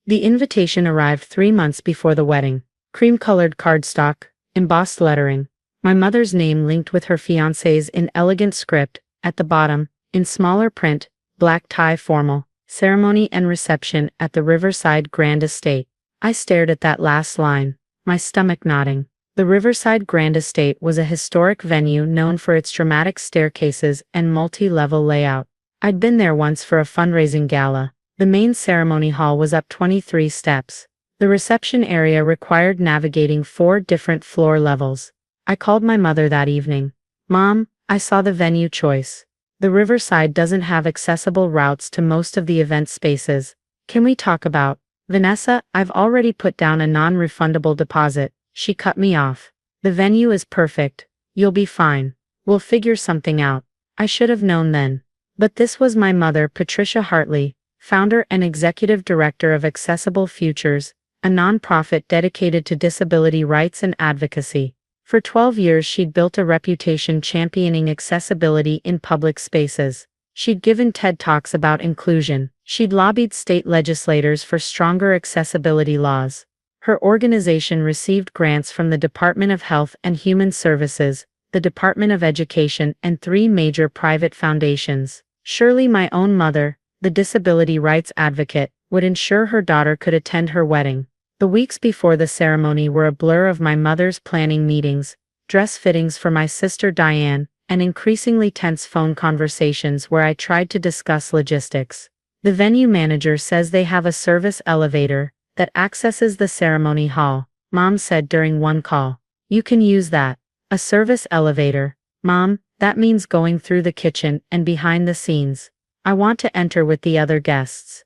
The invitation arrived 3 months before the wedding. Cream-colored cardstock, embossed lettering. My mother's name linked with her fiancé's in elegant script. At the bottom, in smaller print, black tie formal. Ceremony and reception at the Riverside Grand Estate. I stared at that last line, my stomach knotting. The Riverside Grand Estate was a historic venue known for its dramatic staircases and multi-level layout. I'd been there once for a fundraising gala. The main ceremony hall was up 23 steps. The reception area required navigating 4 different floor levels. I called my mother that evening. "Mom, I saw the venue choice. The Riverside doesn't have accessible routes to most of the event spaces. Can we talk about?" "Vanessa, I've already put down a non-refundable deposit." She cut me off. "The venue is perfect. You'll be fine. We'll figure something out." I should have known then. But this was my mother, Patricia Hartley, founder and executive director of Accessible Futures, a nonprofit dedicated to disability rights and advocacy. For 12 years she'd built a reputation championing accessibility in public spaces. She'd given TED Talks about inclusion. She'd lobbied state legislators for stronger accessibility laws. Her organization received grants from the Department of Health and Human Services, the Department of Education, and 3 major private foundations. Surely my own mother, the disability rights advocate, would ensure her daughter could attend her wedding. The weeks before the ceremony were a blur of my mother's planning meetings, dress fittings for my sister Diane, and increasingly tense phone conversations where I tried to discuss logistics. The venue manager says they have a service elevator that accesses the ceremony hall, Mom said during one call. "You can use that." "A service elevator? Mom, that means going through the kitchen and behind the scenes. I want to enter with the other guests."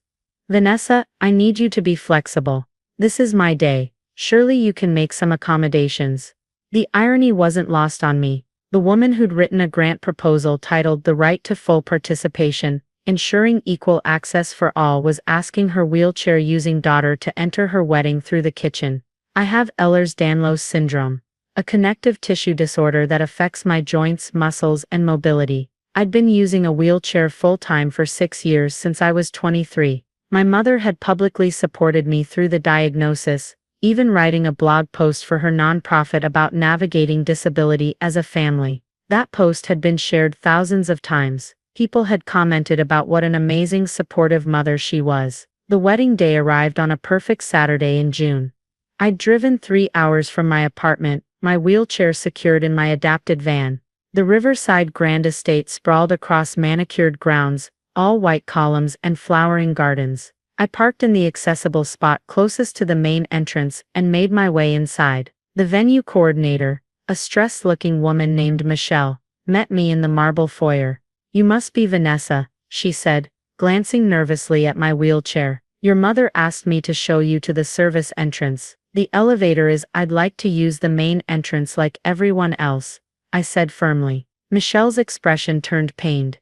"Vanessa, I need you to be flexible. This is my day. Surely you can make some accommodations." The irony wasn't lost on me. The woman who'd written a grant proposal titled "The Right to Full Participation, Ensuring Equal Access for All" was asking her wheelchair-using daughter to enter her wedding through the kitchen. I have Ehlers-Danlos syndrome, a connective tissue disorder that affects my joints, muscles, and mobility. I'd been using a wheelchair full-time for 6 years since I was 23. My mother had publicly supported me through the diagnosis, even writing a blog post for her nonprofit about navigating disability as a family. That post had been shared thousands of times. People had commented about what an amazing, supportive mother she was. The wedding day arrived on a perfect Saturday in June. I'd driven 3 hours from my apartment, my wheelchair secured in my adapted van. The Riverside Grand Estate sprawled across manicured grounds, all white columns and flowering gardens. I parked in the accessible spot closest to the main entrance and made my way inside. The venue coordinator, a stressed-looking woman named Michelle, met me in the marble foyer. "You must be Vanessa," she said, glancing nervously at my wheelchair. "Your mother asked me to show you to the service entrance. The elevator is. I'd like to use the main entrance like everyone else," I said firmly. Michelle's expression turned pained.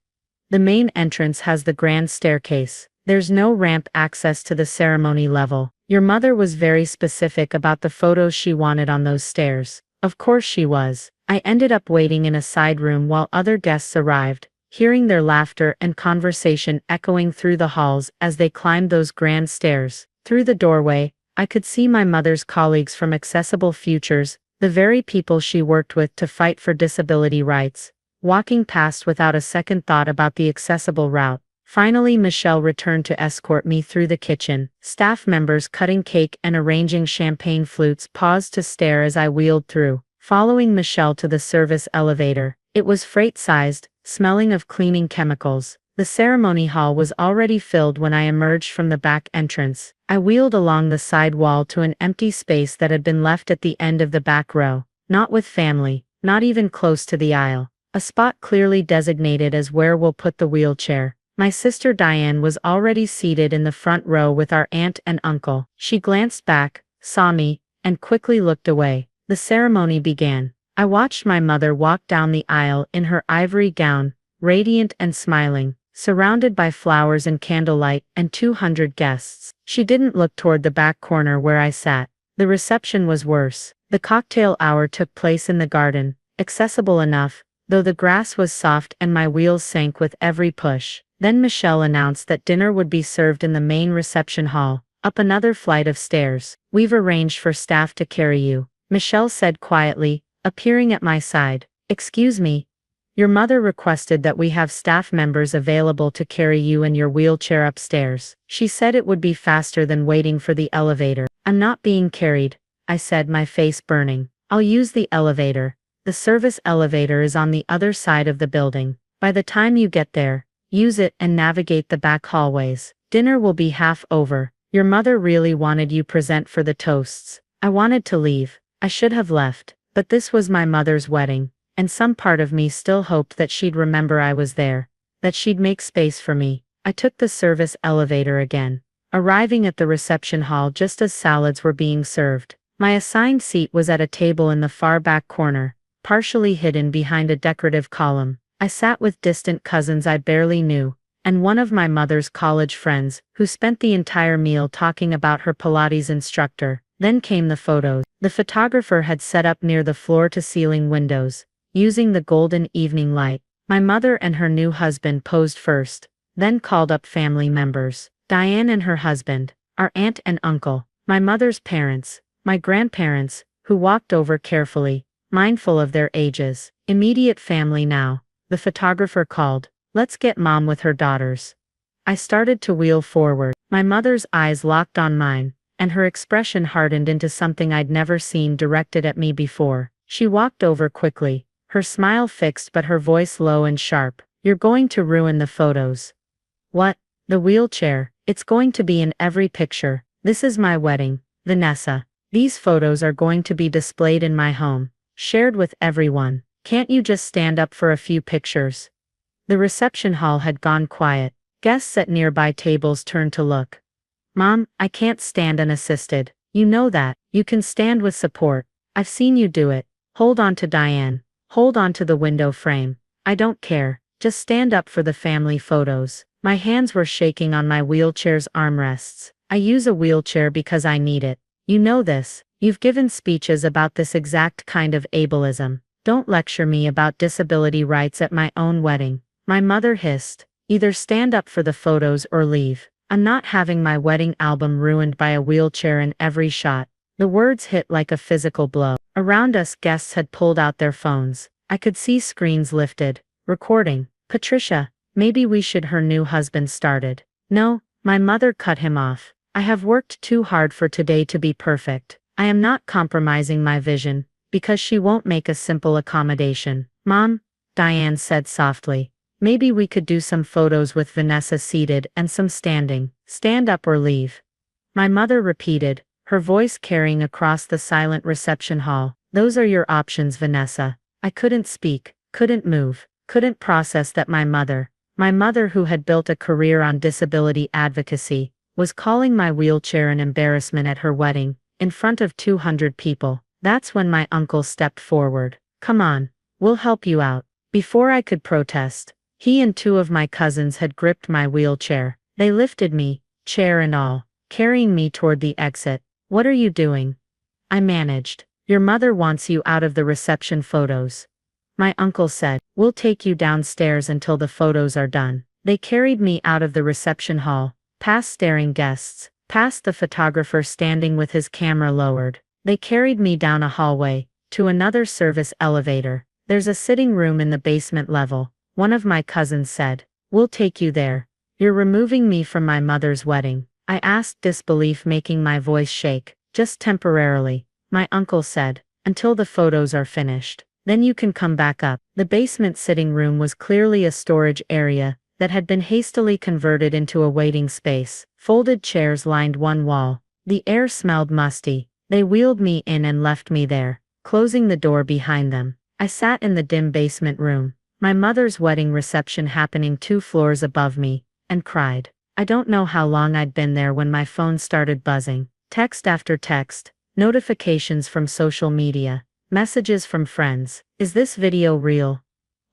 "The main entrance has the grand staircase. There's no ramp access to the ceremony level. Your mother was very specific about the photos she wanted on those stairs." Of course she was. I ended up waiting in a side room while other guests arrived, hearing their laughter and conversation echoing through the halls as they climbed those grand stairs. Through the doorway, I could see my mother's colleagues from Accessible Futures, the very people she worked with to fight for disability rights, walking past without a second thought about the accessible route. Finally, Michelle returned to escort me through the kitchen. Staff members cutting cake and arranging champagne flutes paused to stare as I wheeled through, following Michelle to the service elevator. It was freight-sized, smelling of cleaning chemicals. The ceremony hall was already filled when I emerged from the back entrance. I wheeled along the side wall to an empty space that had been left at the end of the back row. Not with family, not even close to the aisle. A spot clearly designated as where we'll put the wheelchair. My sister Diane was already seated in the front row with our aunt and uncle. She glanced back, saw me, and quickly looked away. The ceremony began. I watched my mother walk down the aisle in her ivory gown, radiant and smiling, surrounded by flowers and candlelight and 200 guests. She didn't look toward the back corner where I sat. The reception was worse. The cocktail hour took place in the garden, accessible enough, though the grass was soft and my wheels sank with every push. Then Michelle announced that dinner would be served in the main reception hall. up another flight of stairs. We've arranged for staff to carry you, Michelle said quietly, appearing at my side. Excuse me. Your mother requested that we have staff members available to carry you in your wheelchair upstairs. She said it would be faster than waiting for the elevator. I'm not being carried, I said, my face burning. I'll use the elevator. The service elevator is on the other side of the building. By the time you get there, use it and navigate the back hallways. Dinner will be half over. Your mother really wanted you present for the toasts. I wanted to leave. I should have left. But this was my mother's wedding, and some part of me still hoped that she'd remember I was there, that she'd make space for me. I took the service elevator again, arriving at the reception hall just as salads were being served. My assigned seat was at a table in the far back corner, partially hidden behind a decorative column. I sat with distant cousins I barely knew, and one of my mother's college friends, who spent the entire meal talking about her Pilates instructor. Then came the photos. The photographer had set up near the floor-to-ceiling windows, using the golden evening light. My mother and her new husband posed first, then called up family members. Diane and her husband, our aunt and uncle, my mother's parents, my grandparents, who walked over carefully, mindful of their ages. Immediate family now, the photographer called. Let's get mom with her daughters. I started to wheel forward. My mother's eyes locked on mine, and her expression hardened into something I'd never seen directed at me before. She walked over quickly, her smile fixed but her voice low and sharp. You're going to ruin the photos. What? The wheelchair. It's going to be in every picture. This is my wedding, Vanessa. These photos are going to be displayed in my home, shared with everyone. Can't you just stand up for a few pictures? The reception hall had gone quiet. Guests at nearby tables turned to look. Mom, I can't stand unassisted. You know that. You can stand with support. I've seen you do it. Hold on to Diane. Hold on to the window frame. I don't care. Just stand up for the family photos. My hands were shaking on my wheelchair's armrests. I use a wheelchair because I need it. You know this. You've given speeches about this exact kind of ableism. Don't lecture me about disability rights at my own wedding. My mother hissed. Either stand up for the photos or leave. I'm not having my wedding album ruined by a wheelchair in every shot. The words hit like a physical blow. Around us, guests had pulled out their phones. I could see screens lifted, recording. Patricia, maybe we should. Her new husband started. No, my mother cut him off. I have worked too hard for today to be perfect. I am not compromising my vision, because she won't make a simple accommodation. Mom, Diane said softly. Maybe we could do some photos with Vanessa seated and some standing. Stand up or leave. My mother repeated, her voice carrying across the silent reception hall. Those are your options, Vanessa. I couldn't speak, couldn't move, couldn't process that my mother who had built a career on disability advocacy, was calling my wheelchair an embarrassment at her wedding, in front of 200 people. That's when my uncle stepped forward. Come on, we'll help you out. Before I could protest, he and two of my cousins had gripped my wheelchair. They lifted me, chair and all, carrying me toward the exit. What are you doing? I managed. Your mother wants you out of the reception photos. My uncle said, we'll take you downstairs until the photos are done. They carried me out of the reception hall, past staring guests, past the photographer standing with his camera lowered. They carried me down a hallway, to another service elevator. There's a sitting room in the basement level. One of my cousins said, we'll take you there. You're removing me from my mother's wedding. I asked, disbelief making my voice shake. Just temporarily, my uncle said, until the photos are finished. Then you can come back up. The basement sitting room was clearly a storage area that had been hastily converted into a waiting space. Folded chairs lined one wall. The air smelled musty. They wheeled me in and left me there, closing the door behind them. I sat in the dim basement room, my mother's wedding reception happening 2 floors above me, and cried. I don't know how long I'd been there when my phone started buzzing. Text after text, notifications from social media, messages from friends. Is this video real?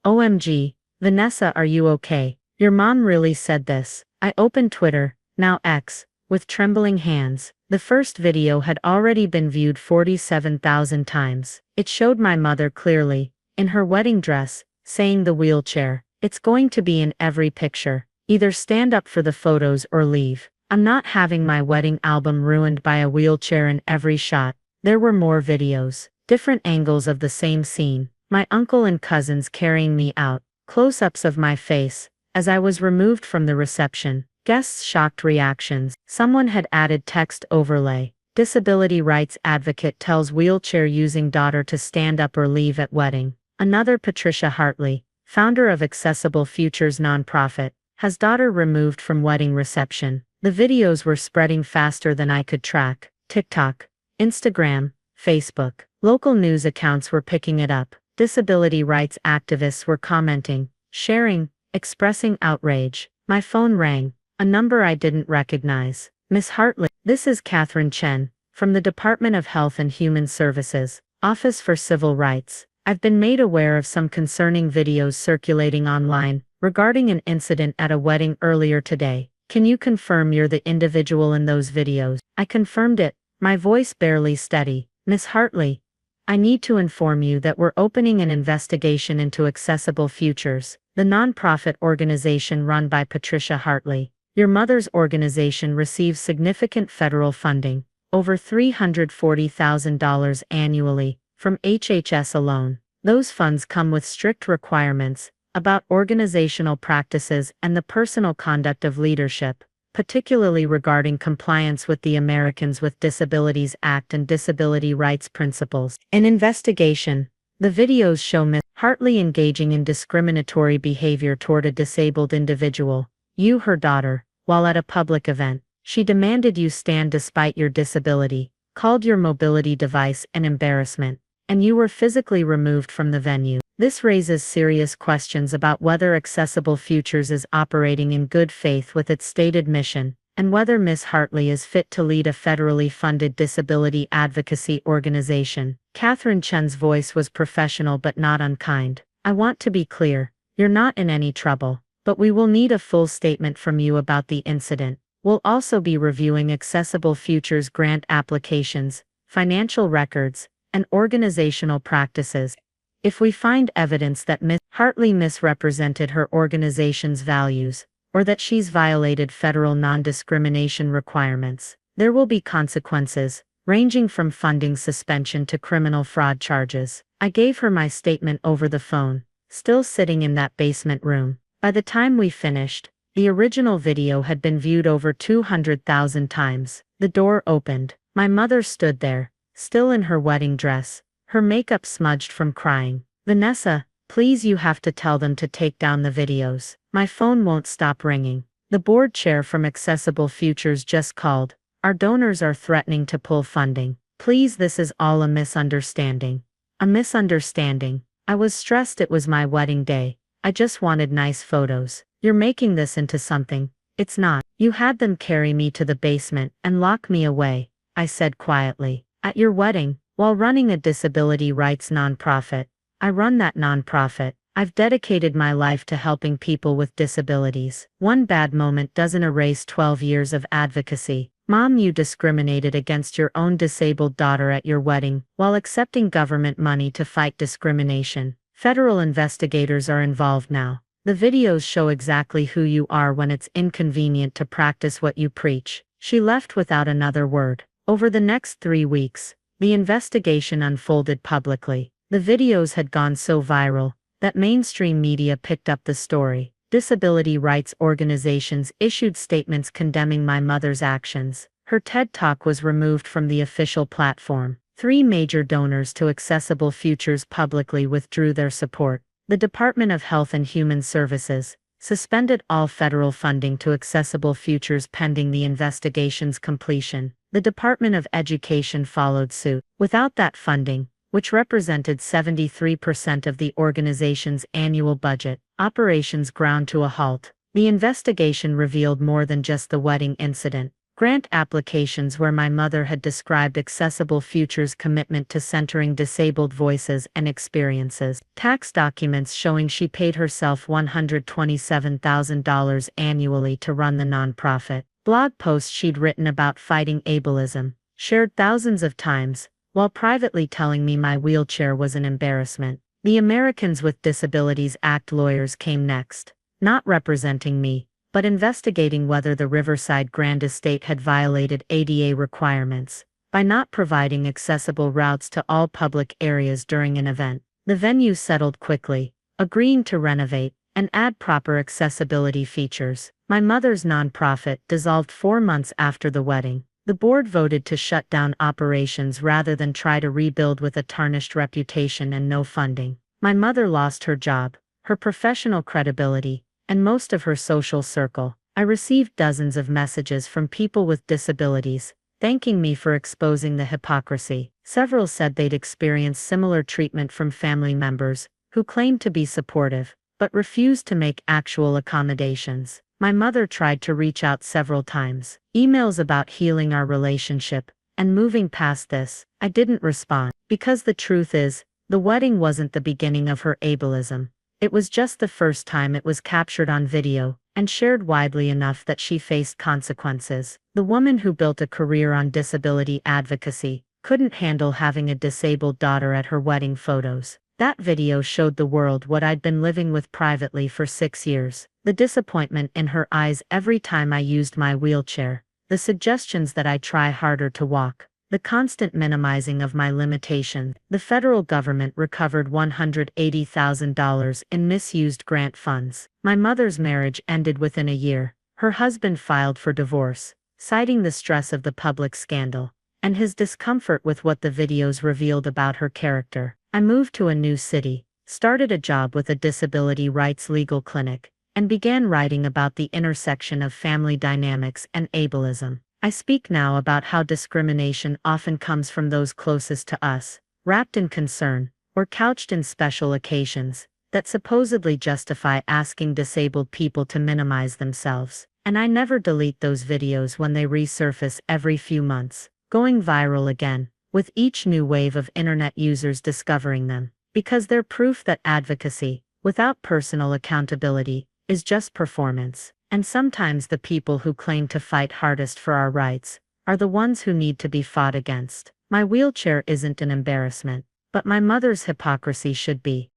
OMG, Vanessa, are you okay? Your mom really said this. I opened Twitter, now X, with trembling hands. The first video had already been viewed 47,000 times. It showed my mother clearly, in her wedding dress, saying the wheelchair. It's going to be in every picture. Either stand up for the photos or leave. I'm not having my wedding album ruined by a wheelchair in every shot. There were more videos, different angles of the same scene. My uncle and cousins carrying me out, close-ups of my face, as I was removed from the reception. Guests' shocked reactions. Someone had added text overlay. Disability rights advocate tells wheelchair-using daughter to stand up or leave at wedding. Another Patricia Hartley, founder of Accessible Futures nonprofit, has daughter removed from wedding reception. The videos were spreading faster than I could track. TikTok, Instagram, Facebook. Local news accounts were picking it up. Disability rights activists were commenting, sharing, expressing outrage. My phone rang, a number I didn't recognize. Miss Hartley, this is Catherine Chen, from the Department of Health and Human Services, Office for Civil Rights. I've been made aware of some concerning videos circulating online regarding an incident at a wedding earlier today. Can you confirm you're the individual in those videos? I confirmed it, my voice barely steady. Miss Hartley, I need to inform you that we're opening an investigation into Accessible Futures, the nonprofit organization run by Patricia Hartley. Your mother's organization receives significant federal funding, over $340,000 annually, from HHS alone. Those funds come with strict requirements about organizational practices and the personal conduct of leadership, particularly regarding compliance with the Americans with Disabilities Act and disability rights principles. An investigation. The videos show Ms. Hartley engaging in discriminatory behavior toward a disabled individual, you her daughter, while at a public event. She demanded you stand despite your disability, called your mobility device an embarrassment, and you were physically removed from the venue. This raises serious questions about whether Accessible Futures is operating in good faith with its stated mission, and whether Ms. Hartley is fit to lead a federally funded disability advocacy organization. Catherine Chen's voice was professional but not unkind. I want to be clear, you're not in any trouble, but we will need a full statement from you about the incident. We'll also be reviewing Accessible Futures grant applications, financial records, and organizational practices. If we find evidence that Ms. Hartley misrepresented her organization's values, or that she's violated federal non-discrimination requirements, there will be consequences, ranging from funding suspension to criminal fraud charges. I gave her my statement over the phone, still sitting in that basement room. By the time we finished, the original video had been viewed over 200,000 times. The door opened. My mother stood there, still in her wedding dress, her makeup smudged from crying. Vanessa, please, you have to tell them to take down the videos. My phone won't stop ringing. The board chair from Accessible Futures just called. Our donors are threatening to pull funding. Please, this is all a misunderstanding. A misunderstanding. I was stressed, it was my wedding day. I just wanted nice photos. You're making this into something. It's not. You had them carry me to the basement and lock me away, I said quietly. At your wedding, while running a disability rights nonprofit. I run that nonprofit. I've dedicated my life to helping people with disabilities. One bad moment doesn't erase 12 years of advocacy. Mom, you discriminated against your own disabled daughter at your wedding while accepting government money to fight discrimination. Federal investigators are involved now. The videos show exactly who you are when it's inconvenient to practice what you preach. She left without another word. Over the next 3 weeks, the investigation unfolded publicly. The videos had gone so viral that mainstream media picked up the story. Disability rights organizations issued statements condemning my mother's actions. Her TED Talk was removed from the official platform. 3 major donors to Accessible Futures publicly withdrew their support. The Department of Health and Human Services suspended all federal funding to Accessible Futures pending the investigation's completion. The Department of Education followed suit. Without that funding, which represented 73% of the organization's annual budget, operations ground to a halt. The investigation revealed more than just the wedding incident. Grant applications where my mother had described Accessible Futures' commitment to centering disabled voices and experiences. Tax documents showing she paid herself $127,000 annually to run the nonprofit. Blog posts she'd written about fighting ableism, shared thousands of times, while privately telling me my wheelchair was an embarrassment. The Americans with Disabilities Act lawyers came next, not representing me, but investigating whether the Riverside Grand Estate had violated ADA requirements by not providing accessible routes to all public areas during an event. The venue settled quickly, agreeing to renovate and add proper accessibility features. My mother's nonprofit dissolved 4 months after the wedding. The board voted to shut down operations rather than try to rebuild with a tarnished reputation and no funding. My mother lost her job, her professional credibility, and most of her social circle. I received dozens of messages from people with disabilities, thanking me for exposing the hypocrisy. Several said they'd experienced similar treatment from family members, who claimed to be supportive, but refused to make actual accommodations. My mother tried to reach out several times. Emails about healing our relationship and moving past this. I didn't respond. Because the truth is, the wedding wasn't the beginning of her ableism. It was just the first time it was captured on video and shared widely enough that she faced consequences. The woman who built a career on disability advocacy couldn't handle having a disabled daughter at her wedding photos. That video showed the world what I'd been living with privately for 6 years. The disappointment in her eyes every time I used my wheelchair, the suggestions that I try harder to walk, the constant minimizing of my limitations. The federal government recovered $180,000 in misused grant funds. My mother's marriage ended within a year. Her husband filed for divorce, citing the stress of the public scandal and his discomfort with what the videos revealed about her character. I moved to a new city, started a job with a disability rights legal clinic, and began writing about the intersection of family dynamics and ableism. I speak now about how discrimination often comes from those closest to us, wrapped in concern, or couched in special occasions, that supposedly justify asking disabled people to minimize themselves. And I never delete those videos when they resurface every few months, going viral again, with each new wave of internet users discovering them, because they're proof that advocacy, without personal accountability, is just performance. And sometimes the people who claim to fight hardest for our rights are the ones who need to be fought against. My wheelchair isn't an embarrassment, but my mother's hypocrisy should be.